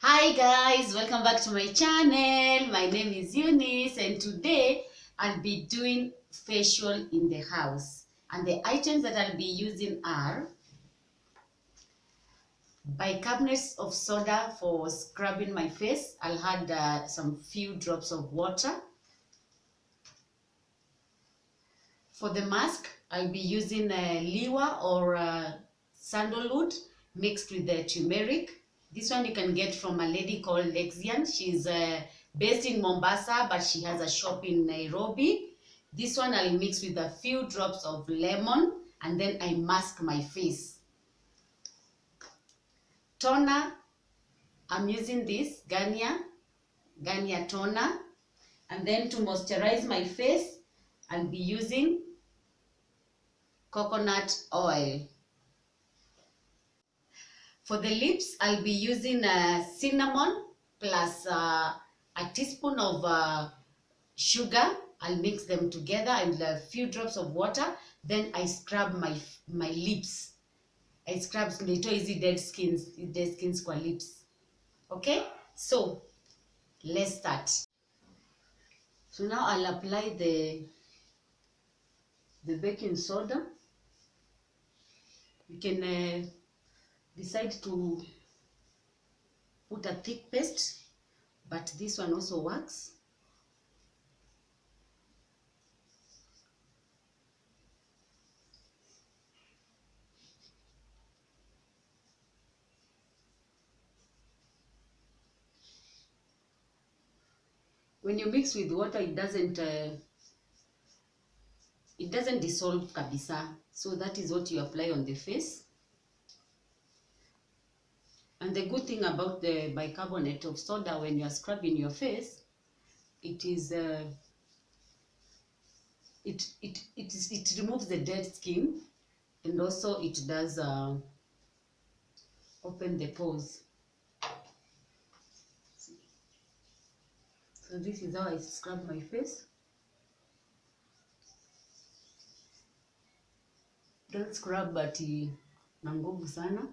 Hi guys, welcome back to my channel. My name is Eunice and today I'll be doing facial in the house. And the items that I'll be using are bicarbonate of soda for scrubbing my face. I'll add some few drops of water. For the mask, I'll be using Liwa or sandalwood mixed with the turmeric. This one you can get from a lady called Lexien. She's based in Mombasa, but she has a shop in Nairobi. This one I'll mix with a few drops of lemon and then I mask my face. Toner, I'm using this Garnier toner. And then to moisturize my face, I'll be using coconut oil. For the lips, I'll be using cinnamon plus a teaspoon of sugar. I'll mix them together and a few drops of water. Then I scrub my lips. I scrub little easy dead skins kwa lips. Okay, so let's start. So now I'll apply the baking soda. You can decide to put a thick paste, but this one also works. When you mix with water, it doesn't dissolve kabisa. So that is what you apply on the face. And the good thing about the bicarbonate of soda when you are scrubbing your face, it removes the dead skin, and also it does open the pores. So this is how I scrub my face. Don't scrub but na nguvu sana.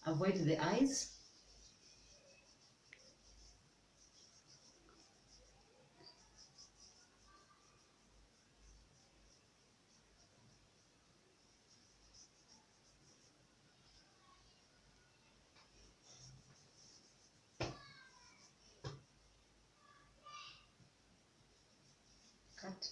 Avoid the eyes. Cut.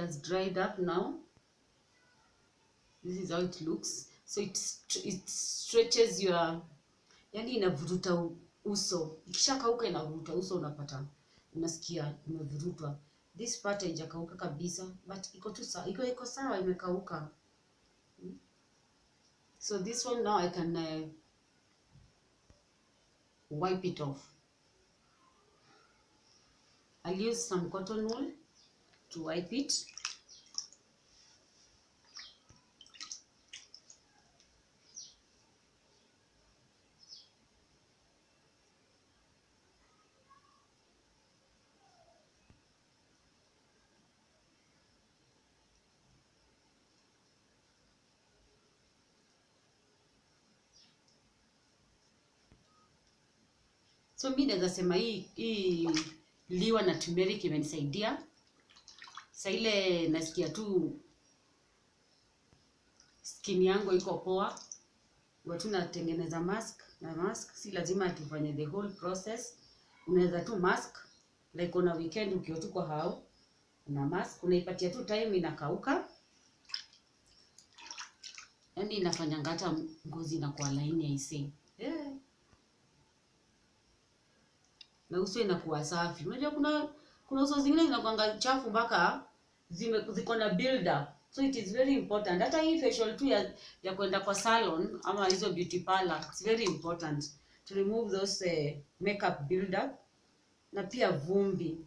has dried up now. This is how it looks. So it stretches your, yani inavuruta uso. Ikishakauka inavuruta uso, unapata unasikia imevurutwa. This part haijakauka kabisa, but iko tu sawa, iko sawa, imekauka. So this one now I can wipe it off. I'll use some cotton wool to wipe it. So mimi naweza sema hii liwa na turmeric imenisaidia. Sasa ile nasikia tu skin yangu iko poa. Watu natengeneza mask, na mask si lazima tufanye the whole process. Unaweza tu mask like on a weekend ukiwa tu kwa hao. Una mask, unaipatia tu time inakauka. Yaani inafanya hata ngozi inakuwa laini aisee. Yeah. Na uso inakuwa safi. Unajua kuna uso zingine zinakuanga chafu mpaka ziko na build up. So it is very important. Hata hii facial tu ya kwenda kwa salon ama hizo beauty parlor, it's very important to remove those makeup build up, na pia vumbi.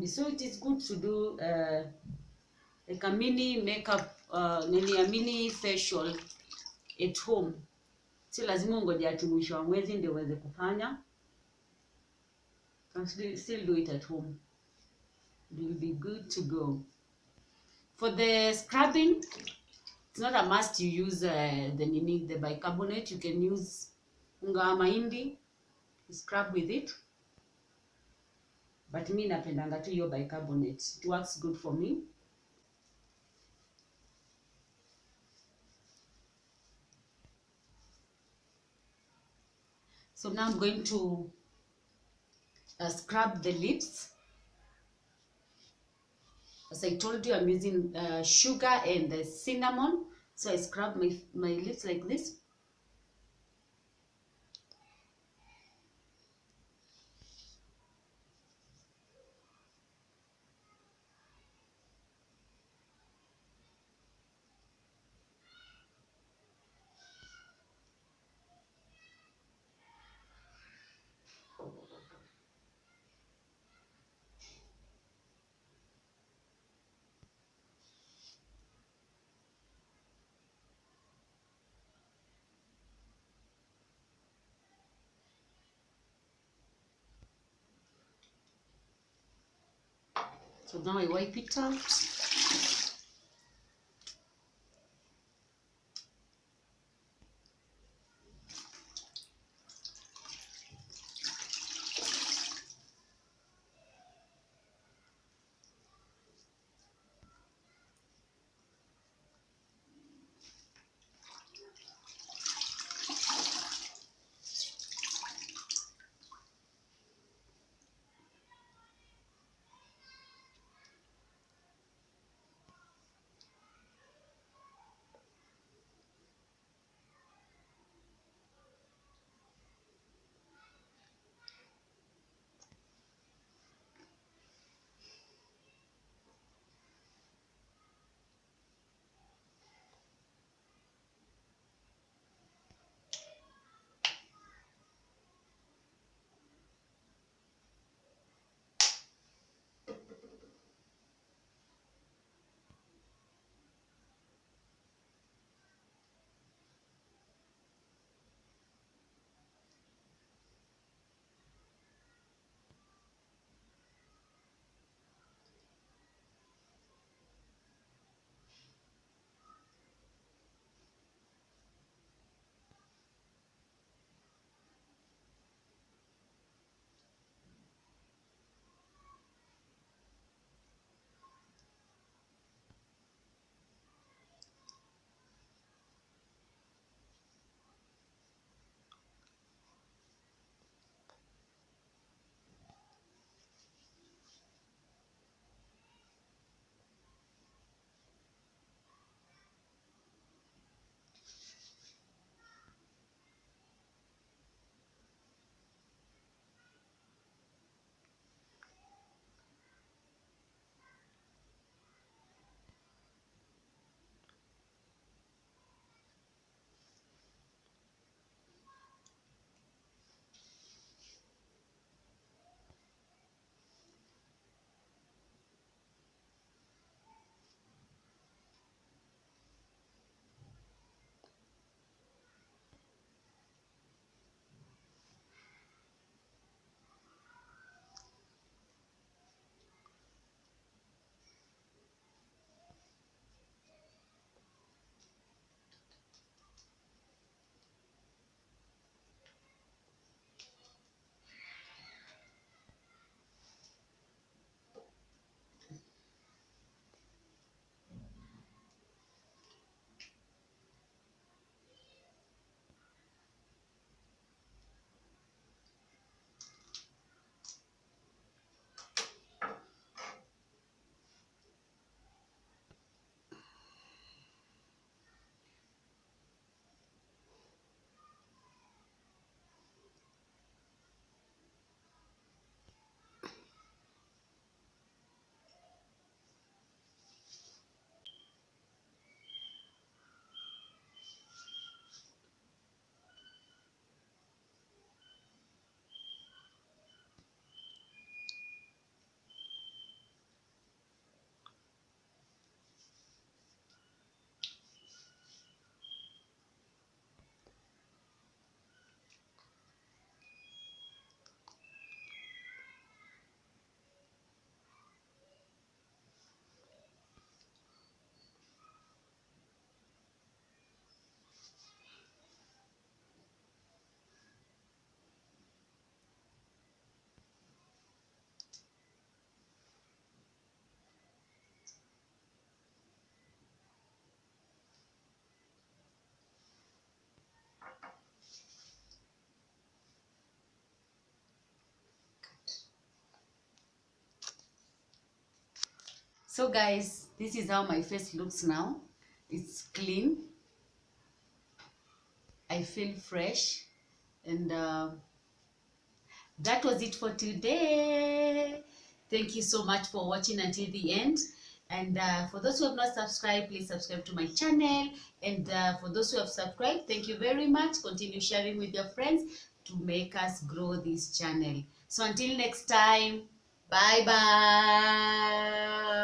So it is good to do like a mini makeup, a mini facial at home. Si lazima ungoje ati mwisho wa mwezi ndio uweze kufanya. Can still do it at home. It will be good to go. For the scrubbing, it's not a must you use the bicarbonate. You can use unga wa mahindi, scrub with it. But me napendanga tu hiyo bicarbonate. It works good for me. So now I'm going to scrub the lips. As I told you, I'm using sugar and cinnamon. So I scrub my lips like this. So now I wipe it out. So guys, this is how my face looks now. It's clean. I feel fresh. And that was it for today. Thank you so much for watching until the end. And for those who have not subscribed, please subscribe to my channel. And for those who have subscribed, thank you very much. Continue sharing with your friends to make us grow this channel. So until next time, bye bye.